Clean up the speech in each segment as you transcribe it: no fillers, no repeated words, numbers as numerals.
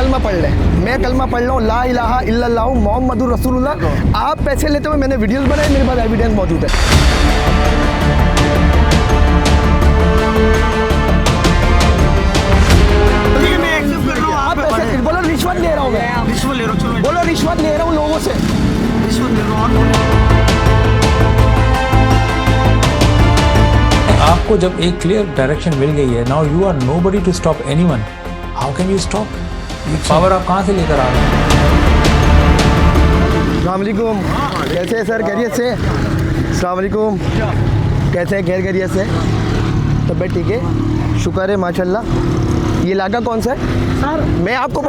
कलमा पढ़ ले, मैं कलमा पढ़ रहा हूँ, ला इलाहा इल्लल्लाह मोहम्मदुर रसूलुल्लाह। आप पैसे लेते हुए मैंने वीडियोस बनाए, मेरे पास एविडेंस मौजूद है। आप पैसे बोलो, रिश्वत ले रहा हूँ मैं, रिश्वत ले रहा हूँ, बोलो रिश्वत ले रहा हूँ लोगों से, रिश्वत ले रहा हूँ। आपको जब एक क्लियर डायरेक्शन मिल गई है, now you are nobody to stop anyone, how can you stop? ये पावर आप कहाँ से लेकर आ रहे हैं? अस्सलाम वालेकुम, कैसे हैं सर? खैरियत से? अस्सलाम वालेकुम, कैसे हैं? खैरियत से? तबीयत ठीक है? शुक्र है माशाल्लाह। ये इलाका कौन सा है सर? मैं आपको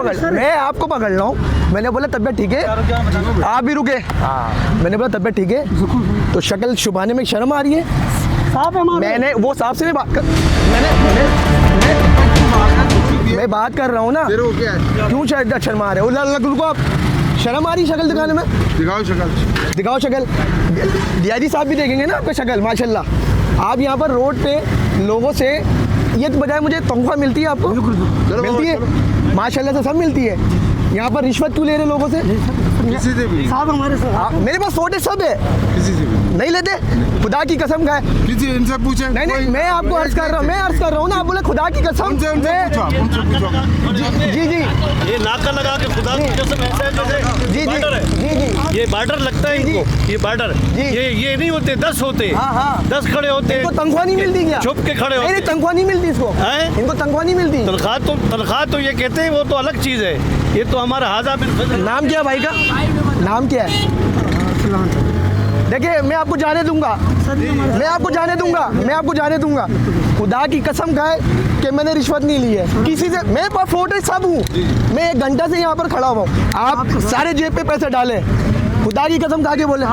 पकड़ रहा हूँ। मैंने बोला तबीयत ठीक है, आप भी रुके। मैंने बोला तबीयत ठीक है, तो शक्ल छुपाने में शर्म आ रही है। साहब मैंने वो साहब से भी बात कर, मैं बात कर रहा हूँ ना, क्यों शायद शर्मा रहे हो? रुको, आप शर्म आ रही शक्ल दिखाने में? दिखाओ शक्ल। डीआईजी साहब भी देखेंगे ना आपका शक्ल माशाल्लाह। आप यहाँ पर रोड पे लोगों से ये तो बजाय मुझे तनख्वाह मिलती है आपको? मिलती है माशाल्लाह से, सब मिलती है। यहाँ पर रिश्वत क्यों ले रहे लोगों से? किसी से भी साहब हमारे साथ मेरे पास फोटो सब है। किसी से भी नहीं लेते? खुदा की कसम का है। किसी इनसे पूछे। नहीं, मैं आपको अर्ज कर रहा हूँ ना, आप बोले खुदा की कसम। उनसे पूछो। जी ये नाका लगा के खुदा की कसम ऐसा है जैसे जी बार्डर है। जी ये बार्डर लगता है इनको, ये बार्डर। ये नहीं होते, 10 होते, हाँ। 10 खड़े होते। इनको तनख्वाह नहीं मिलती क्या? छुप के खड़े होते। नहीं, तनख्वाह नहीं मिलती इसको। इनको तनख्वाह नहीं मिलती। तनख्वाह तो ये कहते हैं, वो तो अलग चीज है। ये तो हमारा हाजा बिन फजल। नाम क्या है भाई का? नाम क्या है? देखिए, मैं आपको जाने दूंगा। खुदा की कसम खाए कि मैंने रिश्वत नहीं ली है किसी से। मेरे पास फोटो सब हूँ। मैं 1 घंटा से यहाँ पर खड़ा हुआ हूँ। आप सारे जेब पे पैसे डाले, खुदा की कसम खा के बोले।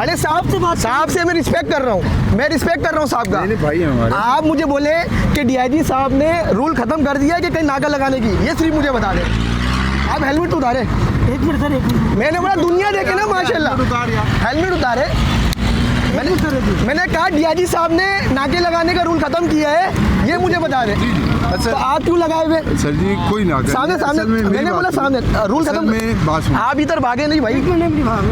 अरे साहब से मैं रिस्पेक्ट कर रहा हूँ, साहब का। भाई हमारे आप मुझे बोले कि डीआईजी साहब ने रूल खत्म कर दिया है कि कहीं नाका लगाने की, ये सिर्फ मुझे बता दें। आप हेलमेट उतारे? एक मिनट सर, एक मिनट। मैंने बोला दुनिया देखे ना माशाल्लाह, हेलमेट उतारे। मैंने कहा डीआईजी साहब ने नाके लगाने का रूल खत्म किया है, ये मुझे बता दें। तो आप क्यों लगाए हुए? सर जी कोई ना सामने मैंने बोला सामने रूल खत्म। आप इधर भागे नहीं भाई।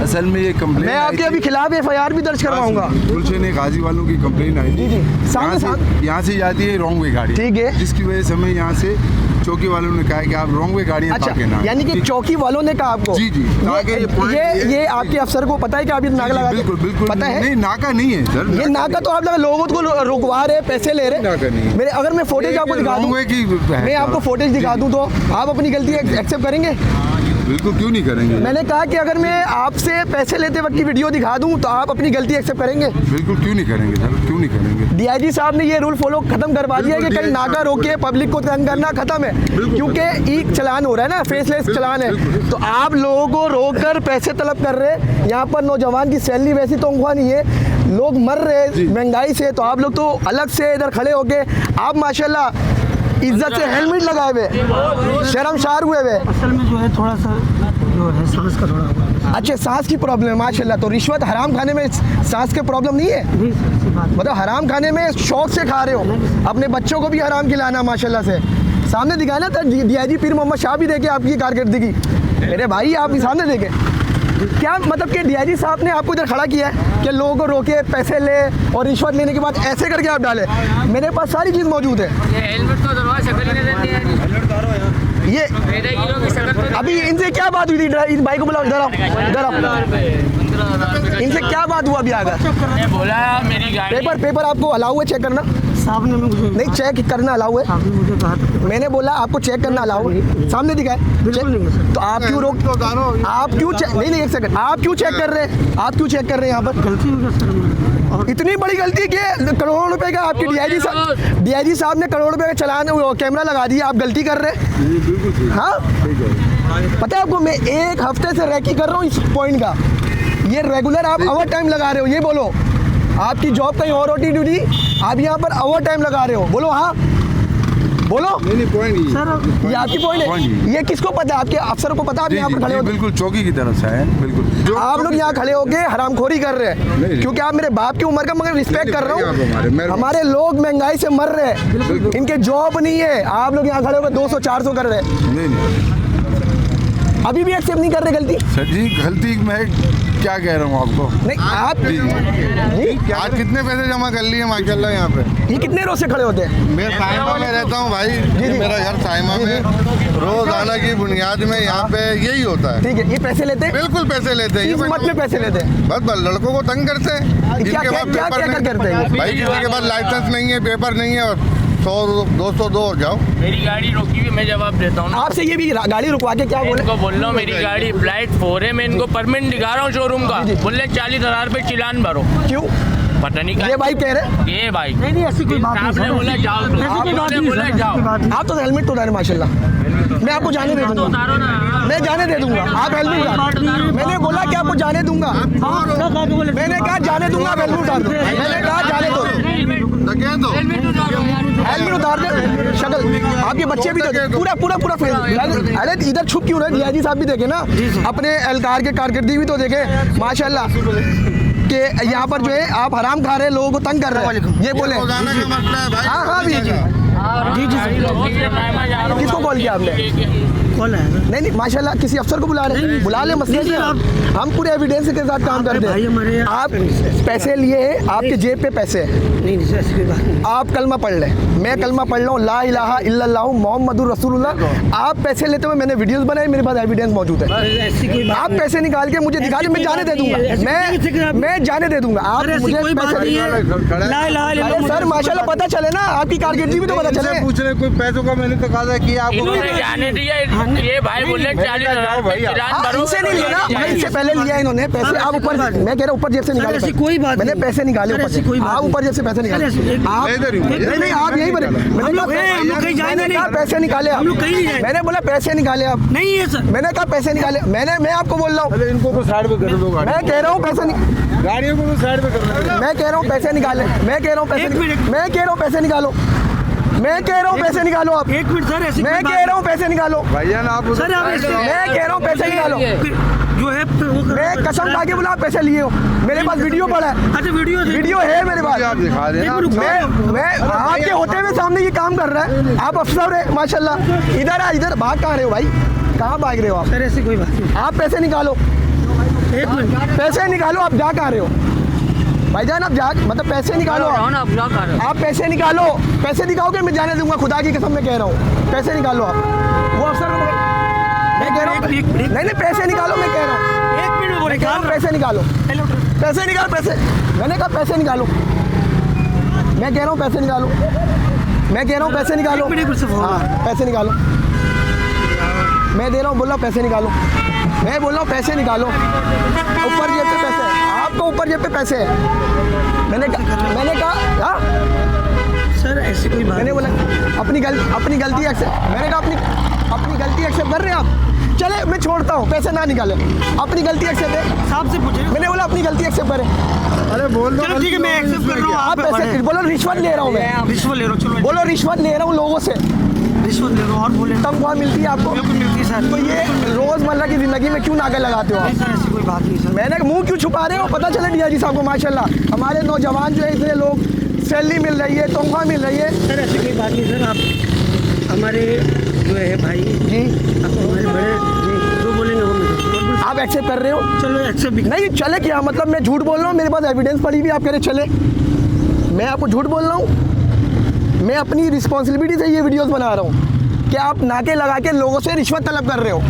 असल में ये कंप्लेन मैं आपके अभी खिलाफ एफआईआर भी दर्ज करवाऊंगा। गुलशन गाजी वालों की कंप्लेन आई थी। यहाँ से जाती है रॉन्ग वे गाड़ी, ठीक है, जिसकी वजह से हमें यहाँ से चौकी वालों ने कहा कि आप रॉन्ग वे गाड़ियाँ अच्छा, ताके ना। यानी कि चौकी वालों ने कहा आपको? जी ये आपके अफसर को पता है कि आप ये नाका लगा? बिल्कुल पता है। नहीं, नाका नहीं है सर। ये नाका तो आप लोगों को रुकवा रहे, पैसे ले रहे। नाका नहीं है। मेरे अगर मैं फोटेज आपको दिखा दूं, मैं आपको फोटेज दिखा दूं तो आप अपनी गलती एक्सेप्ट करेंगे? बिल्कुल, क्यों नहीं करेंगे। मैंने कहा कि अगर मैं आपसे पैसे लेते वक्त की वीडियो दिखा दूं तो आप अपनी गलती एक्सेप्ट करेंगे? बिल्कुल, क्यों नहीं करेंगे सर, क्यों नहीं करेंगे। डीआईजी साहब ने ये रूल फॉलो खत्म करवा दिया कि कहीं नाका रोके पब्लिक को तंग करना खत्म है, क्योंकि ई चलान हो रहा है ना, फेसलेस चलान है। तो आप लोगों को रोक कर पैसे तलब कर रहे हैं। यहाँ पर नौजवान की सैलरी वैसी तनख्वाह नहीं है, लोग मर रहे महंगाई से, तो आप लोग तो अलग से इधर खड़े होके आप माशाल्लाह इज्जत से हेलमेट लगाए हुए, शर्मसार हुए। असल में जो है थोड़ा सा जो है सांस का थोड़ा। अच्छा, सांस की प्रॉब्लम है माशाल्लाह। तो रिश्वत हराम खाने में सांस की प्रॉब्लम नहीं है? मतलब हराम खाने में शौक से खा रहे हो, अपने बच्चों को भी हराम खिलाना माशाल्लाह से। सामने दिखाया ना, डीआईजी पीर मोहम्मद शाह भी देखे आपकी कारकर्दगी। मेरे भाई आप भी सामने देखे क्या मतलब कि डीआईजी साहब ने आपको इधर खड़ा किया है कि लोगों को रोके, पैसे ले और रिश्वत लेने के बाद ऐसे करके आप डाले? मेरे पास सारी चीज़ मौजूद है। हेलमेट तो दरवाजा शक्ल नहीं देती है। ये अभी इनसे क्या बात हुई थी? इस भाई को बुलाओ, इधर आओ। इनसे क्या बात हुआ अभी आकर? बोला मेरी गाड़ी पेपर आपको अलाउ है चेक करना? साहब ने मुझे नहीं, चेक करना अलाउ है? आपने मुझे कहा था। मैंने बोला आपको चेक करना अलाउ है, सामने दिखाए। तो आप क्यों रोक, आप क्यों चेक नहीं, एक सेकंड, आप क्यों चेक कर रहे हैं? आप क्यों चेक कर रहे हैं यहाँ पर? गलती हो गया सर। और इतनी बड़ी गलती कि करोड़ों रुपए का आपकी डीआईजी साहब ने करोड़ों रुपए का चलान कैमरा लगा दिया, आप गलती कर रहे हैं। हाँ, पता है आपको, मैं 1 हफ्ते से रैकी कर रहा हूँ इस पॉइंट का। ये रेगुलर आप ओवर टाइम लगा रहे हो, ये बोलो। आपकी जॉब कहीं और होती ड्यूटी, आप यहाँ पर ओवर टाइम लगा रहे हो, बोलो हाँ। बोलो। नहीं पॉइंट ये आपकी पॉइंट है, Point ये किसको पता है? आपके अफसरों को पता है? आप यहाँ पर खड़े हो, बिल्कुल चौकी की तरफ से है, बिल्कुल। आप लोग यहाँ खड़े होके हरामखोरी कर रहे हैं नहीं। क्योंकि आप मेरे बाप की उम्र का, मगर रिस्पेक्ट कर रहा हमारे- हूँ। हमारे लोग महंगाई से मर रहे हैं, इनके जॉब नहीं है। आप लोग यहाँ खड़े होकर 200-400 कर रहे हैं, नहीं अभी भी एक्सेप्ट नहीं कर रहे गलती। सर जी, गलती मैं क्या कह रहा हूँ आपको। नहीं आप जी जी, आज कितने पैसे जमा कर लिए माशाल्लाह यहाँ पे। ये कितने रोज से खड़े होते हैं? मैं साइमा में रहता हूँ भाई, मेरा घर साइमा में, रोजाना की बुनियाद में यहाँ पे यही होता है। ठीक है, ये पैसे लेते हैं, बिल्कुल पैसे लेते हैं, इस मत में पैसे लेते हैं। बस लड़कों को तंग करते हैं। क्या- जिनके क्या- पास क्या- पेपर क्या नहीं- करते हैं? भाई किसी के पास लाइसेंस नहीं है, पेपर नहीं है, और 100-200 और जाओ। मेरी गाड़ी रोकी हुई, मैं जवाब देता हूँ ना। आपसे ये भी गाड़ी रुकवा के क्या बोले? इनको बोल रहा हूँ मेरी गाड़ी फ्लाइट 4 है, मैं इनको परमिट दिखा रहा हूँ शोरूम का। जी, जी। बोल रहे 40,000 रुपये चिलान भरो। क्यों? पता नहीं ये क्या भाई कह रहे ये भाई नहीं ऐसी कोई बात नहीं आपने बोला जाओ, ऐसी कोई बात आपने नहीं बोला सर, ऐसी जाओ। कोई बात नहीं। आप तो हेलमेट तो उतारे माशाल्लाह, मैं आपको जाने दे दूंगा, उतारो ना। मैं जाने दे दूंगा। आप हेलमेट उतार, मैंने बोला कि आपको जाने दूंगा, मैंने कहा जाने दूंगा, आप हेलमेट उतार दो, मैंने कहा जाने दो, हेलमेट उतार दे। शक्ल आपके बच्चे भी देखे, पूरा पूरा पूरा फेस। अरे इधर छुप क्यों रहे? डीआईजी साहब भी देखे ना, अपने एहलकार के कारकर्दगी भी तो देखे माशाल्लाह कि यहाँ पर जो है आप हराम खा रहे हैं, लोगों को तंग कर रहे हैं, ये बोले। रोजाना का मसला है भाई। हाँ हाँ भी किसको कॉल किया आपने? कॉल है नहीं नहीं माशाल्लाह, किसी अफसर को बुला रहे हैं, बुला ले, मसले नहीं, से आप- हम पूरे एविडेंस के साथ काम करते भाई हमारे हैं। यहाँ- आप पैसे लिए हैं, आपके जेब पे पैसे हैं, नहीं सर ऐसी कोई बात नहीं। आप कलमा पढ़ लें, मैं कलमा पढ़ रहा हूँ, ला इलाहा इल्लल्लाह मोहम्मदुर रसूलुल्लाह। आप पैसे लेते हुए मैंने वीडियोस बनाए, मेरे पास एविडेंस मौजूद है। ऐसी कोई बात आप नहीं। पैसे निकाल के मुझे दिखा दे, मैं जाने दे दूंगा, मैं जाने दे दूंगा। आप सर, ऐसी मुझे कोई बात नहीं है। ला इलाहा अरे इल्लल्लाह सर माशाल्लाह पता चले ना, आपकी कारकिर्दी भी तो पता चले। पूछ रहे कोई पैसों का, मैंने तो कहा था कि आपको इन्होंने जाने दिया, ये भाई बोले 40,000 रुपये चिलान हाँ, भरो। इनसे नहीं लिया ना, मैं इससे पहले लिया इन्होंने पैसे। आप ऊपर, मैं कह रहा हूँ ऊपर जेब से निकाले ऐसी पैसे। कोई बात मैंने नहीं। पैसे निकाले सर, ऊपर ऐसी से। कोई बात आप नहीं। ऊपर जेब से पैसे निकाले। सर, ऐसी- आप इधर ही हूँ। नहीं नहीं आप यही बने। मैंने लोग कहीं जाएंगे मैंने कहा नहीं। पैसे निकाले आप। हम लोग कहीं नहीं जाएंगे। मैंने बोला पैसे निकाले आप। नहीं है सर। मैंने कहा पैसे निकाले, मैं आपको बोल रहा हूँ, इनको तो साइड पे कर दो, मैं कह रहा हूँ पैसे गाड़ियों को तो साइड पे कर दो। मैं कह रहा हूँ पैसे निकाले, मैं कह रहा हूँ एक मिनट। पैसे, मैं कह रहा हूँ पैसे निकालो, मैं कह रहा हूँ पैसे निकालो आप, एक मिनट सर ऐसी मैं कोई कह बात रहा हूँ पैसे निकालो, भैया ना आप सर, आप ऐसे- मैं कह रहा हूँ पैसे निकालो। नहीं। जो है वो कर- मैं कसम खा के बोला आप पैसे लिए हो, मेरे पास वीडियो पड़ा है, अच्छा वीडियो वीडियो है मेरे पास। आप दिखा रहे हैं ना। मैं आपके होते हुए सामने ये काम कर रहा है, आप अफसर है माशाल्लाह। इधर भाग कहाँ रहे हो भाई, कहाँ भाग रहे हो आप? सर ऐसी कोई बात नहीं। आप पैसे निकालो, एक मिनट पैसे निकालो। आप जा कहाँ रहे हो भाईजान? आप जा, मतलब पैसे निकालो आप पैसे निकालो। पैसे दिखाओगे मैं जाने दूंगा, खुदा की कसम मैं कह रहा हूँ, पैसे निकालो आप। वो अफसर को मैं कह रहा हूँ, नहीं नहीं पैसे निकालो, मैं कह रहा हूँ, एक मिनट बोले कह रहा हूँ पैसे निकालो, पैसे निकालो, पैसे। मैंने कहा पैसे निकालो, मैं कह रहा हूँ पैसे निकालो, मैं कह रहा हूँ पैसे निकालो। एक मिनट सिर्फ हाँ पैसे निकालो, मैं दे रहा हूँ, बोल रहा हूँ पैसे निकालो, मैं बोल रहा हूँ पैसे निकालो। ऊपर जेब पे पैसे है, आपको ऊपर जेब पे पैसे है। मैंने कहा हाँ, सर ऐसी कोई बात मैंने बोला अपनी गलती एक्सेप्ट, मैंने कहा अपनी गलती एक्सेप्ट कर रहे हैं आप। चले मैं छोड़ता हूँ, पैसे ना निकाले, अपनी गलती एक्सेप्ट है। साहब से पूछे। मैंने बोला अपनी गलती एक्सेप्ट करें। अरे बोल दो। चलो ठीक है मैं एक्सेप्ट कर रहा हूँ। आप पैसे बोलो, रिश्वत ले रहा हूँ मैं, रिश्वत ले रहा हूँ। चलो बोलो रिश्वत ले रहा हूँ लोगों से, रिश्वत ले रहा हूँ और बोले तनख्वाह मिलती है आपको, बिल्कुल मिलती है सर। तो ये रोजमर्रा की जिंदगी में क्यों नाके लगाते हो आप? नहीं सर ऐसी कोई बात नहीं सर। मैंने मुंह क्यों छुपा रहे हो? पता चले डीआईजी साहब को माशाल्लाह, हमारे नौजवान जो है इतने लोग, सैलरी मिल रही है, तनख्वाह मिल रही है। सर ऐसी कोई बात नहीं सर। आप हमारे जो है भाई जी आप हमारे बड़े जी जो बोलेंगे वो मैं आप एक्सेप्ट कर रहे हो? चलो एक्सेप्ट भी नहीं चले क्या मतलब, मैं झूठ बोल रहा हूँ, मेरे पास एविडेंस पड़ी भी, आप कह रहे चले, मैं आपको झूठ बोल रहा हूँ? मैं अपनी रिस्पॉन्सिबिलिटी से ये वीडियोस बना रहा हूँ कि आप नाके लगा के लोगों से रिश्वत तलब कर रहे हो,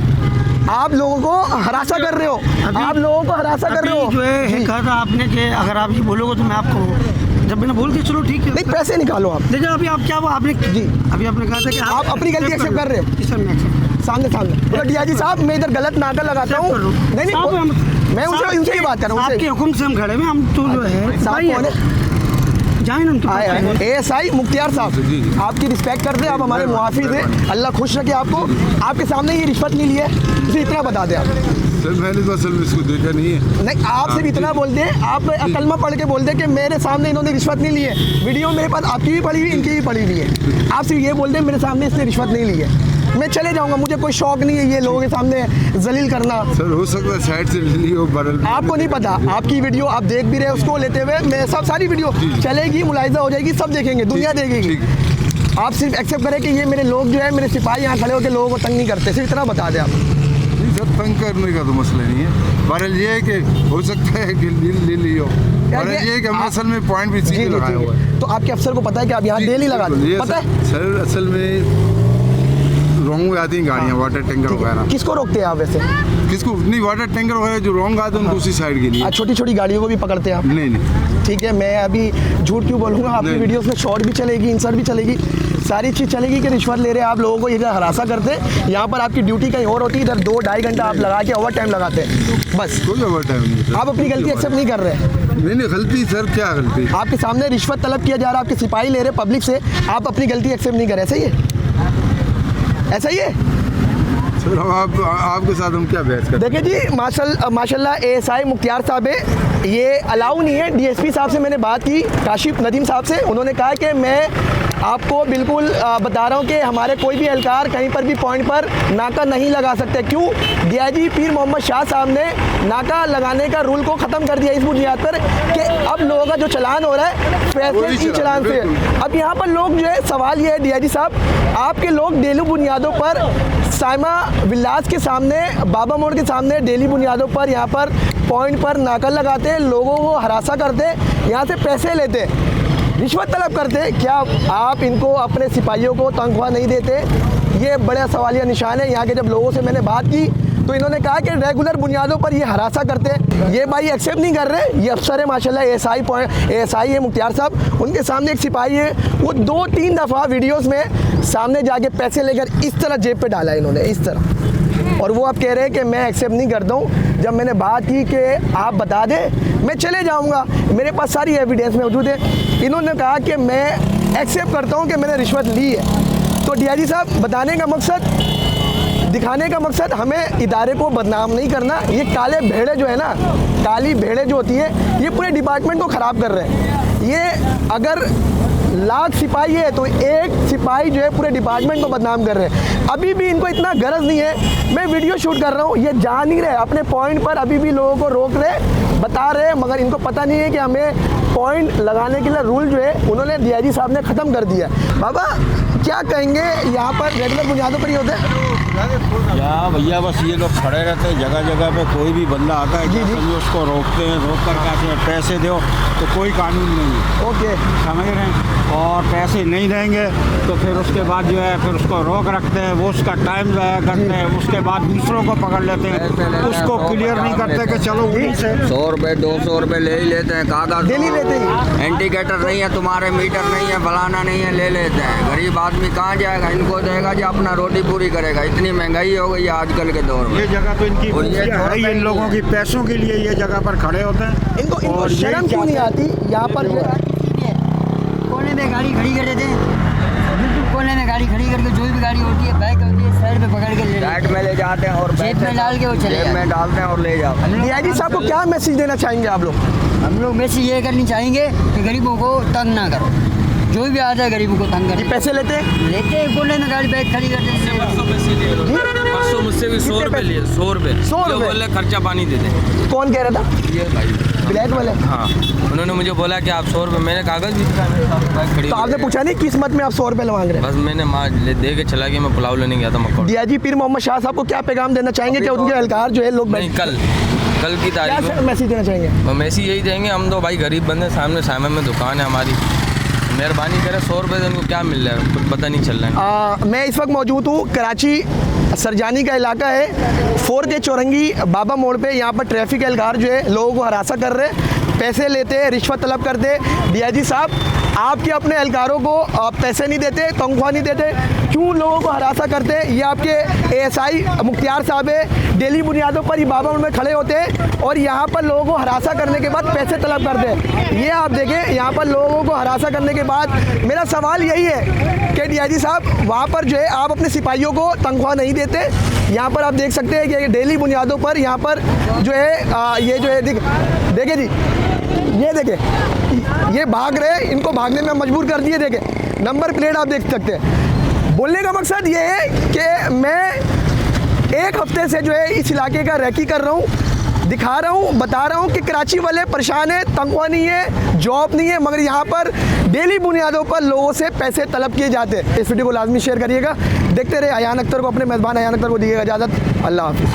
आप लोगों को हरासा कर रहे हो, आप लोगों को हरासा कर रहे हो। जो है कहा था आपने कि अगर आप ये बोलोगे तो मैं आपको, जब मैंने बोल के चलो ठीक है। नहीं पैसे निकालो आप, देखिए अभी आप क्या आपने जी अभी आपने कहा था कि आप अपनी गलती एक्सेप्ट कर रहे हो। जी सर मैं accept सामने बोलो डीआईजी साहब मैं इधर गलत नाका लगाता हूँ। नहीं साहब, नहीं मैं उनसे ही बात कर रहा हूँ, आपके हुक्म से हम खड़े हैं, हम तो जो है साहब भाई कौन है? जाए ना उनके पास। ASI मुख्तियार साहब, आपकी रिस्पेक्ट करते हैं, आप हमारे मुआफिज हैं, अल्लाह खुश रखे आपको। आपके सामने ये रिश्वत नहीं ली है, मुझे इतना बता दें आप। सर मैंने तो असल में इसको देखा नहीं है। नहीं, आप सिर्फ इतना बोल दें, आप कलमा पढ़ के बोल दें कि मेरे सामने इन्होंने रिश्वत नहीं ली है। वीडियो मेरे पास आपकी भी पड़ी हुई, इनकी भी पड़ी हुई है। आप सिर्फ ये बोल दें मेरे सामने इसने रिश्वत नहीं ली है, मैं चले जाऊंगा। मुझे कोई शौक नहीं है ये लोगों के सामने जलील करना। सर हो सकता है साइड से ली हो बरल। आपको नहीं पता, आपकी वीडियो आप देख भी रहे उसको लेते हुए, मैं सब सारी वीडियो चलेगी, मुलाहिजा हो जाएगी, सब देखेंगे, दुनिया देखेगी। आप सिर्फ एक्सेप्ट करें कि ये मेरे लोग जो है, मेरे सिपाही यहाँ खड़े होकर लोगों को तंग नहीं करते, सिर्फ इतना बता दें आप। नहीं सर तंग करने का तो मसला नहीं है, बरल ये है कि हो सकता है कि ले ली हो। बरल ये है कि हमने असल में पॉइंट भी सीधे लगाया हुआ है। तो आपके अफसर को पता है कि आप यहाँ डेली लगाते हैं, पता है? सर असल में रॉन्ग में आती हैं गाड़ियाँ, वाटर टैंकर वगैरह। किसको रोकते हैं आप वैसे? किसको नहीं, वाटर टैंकर वगैरह जो रॉन्ग आते हैं उनको उसी साइड के लिए। छोटी छोटी गाड़ियों को भी पकड़ते हैं आप? नहीं नहीं ठीक है, मैं अभी झूठ क्यों बोलूँगा, आपकी नहीं। वीडियोस में शॉर्ट भी चलेगी, इंसर्ट भी चलेगी, सारी चीज़ चलेगी कि रिश्वत ले रहे हैं आप लोगों को, इधर हरासा करते हैं। यहाँ पर आपकी ड्यूटी कहीं और होती है, इधर 2-2.5 घंटा आप लगा के ओवर टाइम लगाते हैं, बस। कोई ओवर टाइम नहीं सर। आप अपनी गलती एक्सेप्ट नहीं कर रहे हैं। नहीं गलती सर, क्या गलती? आपके सामने रिश्वत तलब किया जा रहा है, आपके सिपाही ले रहे पब्लिक से, आप अपनी गलती एक्सेप्ट नहीं कर रहे, ऐसा ही है? ऐसा ही है सर हम आपके साथ हम क्या बहस करते? देखिए जी, माशाल्लाह ASI मुख्तियार साहब है, ये अलाउ नहीं है। DSP साहब से मैंने बात की, काशिफ नदीम साहब से, उन्होंने कहा कि मैं आपको बिल्कुल बता रहा हूँ कि हमारे कोई भी एहलकार कहीं पर भी पॉइंट पर नाका नहीं लगा सकते। क्यों? DIG पीर मोहम्मद शाह साहब ने नाका लगाने का रूल को ख़त्म कर दिया इस बुनियाद पर कि अब लोगों का जो चलान हो रहा है पैसे की चलान से। अब यहाँ पर लोग जो है, सवाल ये है DIG साहब, आपके लोग डेली बुनियादों पर साइमा विलास के सामने, बाबा मोड़ के सामने डेली बुनियादों पर यहाँ पर पॉइंट पर नाका लगाते हैं, लोगों को हरासा करते, यहाँ से पैसे लेते, रिश्वत तलब करते। क्या आप इनको, अपने सिपाहियों को तनख्वाह नहीं देते? ये बड़ा सवालिया निशान है। यहाँ के जब लोगों से मैंने बात की तो इन्होंने कहा कि रेगुलर बुनियादों पर ये हरासा करते हैं। ये भाई एक्सेप्ट नहीं कर रहे। ये अफसर है माशाल्लाह, ASI है मुख्तियार साहब, उनके सामने एक सिपाही है, वो 2-3 दफ़ा वीडियोस में सामने जाके पैसे लेकर इस तरह जेब पे डाला है इन्होंने, इस तरह। और वो आप कह रहे हैं कि मैं एक्सेप्ट नहीं करता हूँ। जब मैंने बात की कि आप बता दें मैं चले जाऊँगा, मेरे पास सारी एविडेंस मौजूद है, इन्होंने कहा कि मैं एक्सेप्ट करता हूँ कि मैंने रिश्वत ली है। तो DIG साहब, बताने का मकसद, दिखाने का मकसद, हमें इदारे को बदनाम नहीं करना। ये काले भेड़े जो है ना, काली भेड़े जो होती है, ये पूरे डिपार्टमेंट को ख़राब कर रहे हैं। ये अगर लाख सिपाही है तो एक सिपाही जो है पूरे डिपार्टमेंट को बदनाम कर रहे हैं। अभी भी इनको इतना गरज नहीं है, मैं वीडियो शूट कर रहा हूँ, ये जा नहीं रहे अपने पॉइंट पर, अभी भी लोगों को रोक रहे, बता रहे हैं, मगर इनको पता नहीं है कि हमें पॉइंट लगाने के लिए रूल जो है उन्होंने DIG साहब ने ख़त्म कर दिया। बाबा क्या कहेंगे, यहाँ पर रेगुलर बुनियादों पर ही होते हैं? यहाँ भैया बस ये लोग खड़े रहते हैं जगह जगह पे, कोई भी बंदा आता है जी उसको रोकते हैं, रोक कर कहते हैं पैसे दो, तो कोई कानून नहीं है। ओके, समझ रहे हैं? और पैसे नहीं देंगे तो फिर उसके बाद जो है फिर उसको रोक रखते हैं, वो उसका टाइम ज़ाया करते हैं, उसके बाद दूसरों को पकड़ लेते हैं, उसको क्लियर नहीं करते कि चलो उन्हीं से 100 रुपये 200 रुपये ले ही लेते हैं, कागज डेली लेते हैं। इंडिकेटर नहीं है, तुम्हारे मीटर नहीं है, फलाना नहीं है, ले लेते हैं। गरीब आदमी कहाँ जाएगा, इनको देगा जो अपना रोटी पूरी करेगा। इतनी महंगाई हो गई है आजकल के दौर में। ये जगह तो इनकी है, इन लोगों की पैसों के लिए ये जगह पर खड़े होते हैं। इनको शर्म क्यों नहीं आती? यहाँ पर कोने में गाड़ी खड़ी कर देते हैं, बिल्कुल कोने में गाड़ी खड़ी करके जो भी गाड़ी होती है, बाइक होती है, साइड पे पकड़ के ले साइड में ले जाते हैं और जेब में डाल के वो चले जेब में डालते हैं और ले जाते हैं। DIG साहब को क्या मैसेज देना चाहेंगे आप लोग? हम लोग मैसेज ये करनी चाहेंगे कि गरीबों को तंग ना करो, जो भी आता है गरीबों को तंग कर पैसे लेते हैं, लेते हैं, कोने में गाड़ी बाइक खड़ी कर देते हैं। परसों मुझसे भी 100 रुपये लिए, 100 रुपये, 100 रुपये बोले खर्चा पानी दे दे। कौन कह रहा था? ये भाई ब्लैक वाले। हाँ, उन्होंने मुझे बोला कि आप 100 रुपये, मैंने कागज़ भी दिखाया, मेरे साथ बाइक खड़ी तो आपने पूछा नहीं किस मत में आप 100 रुपये मांग रहे हैं? बस मैंने माँ दे के चला गया, मैं पुलाव लेने गया था मक्का। DIG पीर मोहम्मद शाह साहब को क्या पैगाम देना चाहेंगे कि उनके एहलकार जो है लोग नहीं, कल की तारीख क्या मैसेज देना चाहेंगे? में मैसेज यही देंगे, हम तो भाई गरीब बंदे, सामने सामने में दुकान है हमारी, मेहरबानी करें 100 रुपये से उनको क्या मिल रहा है कुछ पता नहीं चल रहा है। मैं इस वक्त मौजूद हूँ कराची सरजानी का इलाका है, 4 के चौरंगी बाबा मोड़ पे। यहाँ पर ट्रैफिक एहलकार जो है लोगों को हरासा कर रहे हैं, पैसे लेते हैं, रिश्वत तलब करते हैं। DIG साहब आपके अपने एहलकारों को आप पैसे नहीं देते, तनख्वाह नहीं देते, क्यों लोगों को हरासा करते हैं? ये आपके एएसआई मुख्तियार साहब है, डेली बुनियादों पर ये बाबा में खड़े होते हैं और यहाँ पर लोगों को हरासा करने के बाद पैसे तलब करते हैं। ये आप देखें, यहाँ पर लोगों को हरासा करने के बाद मेरा सवाल यही है कि डीआईजी साहब, वहाँ पर जो है आप अपने सिपाहियों को तनख्वाह नहीं देते। यहाँ पर आप देख सकते हैं कि डेली बुनियादों पर यहाँ पर जो है ये जो है देखे जी, ये देखे ये भाग रहे, इनको भागने में मजबूर कर दिए। देखे नंबर प्लेट आप देख सकते हैं। बोलने का मकसद ये है कि मैं एक हफ्ते से जो है इस इलाके का रैकी कर रहा हूँ, दिखा रहा हूँ, बता रहा हूँ कि कराची वाले परेशान है, तनख्वाह नहीं है, जॉब नहीं है, मगर यहाँ पर डेली बुनियादों पर लोगों से पैसे तलब किए जाते हैं। इस वीडियो को लाजमी शेयर करिएगा। देखते रहे अयान अख्तर को, अपने मेज़बान अयान अख्तर को दीजिएगा इजाज़त। अल्लाह हाफ़िज़।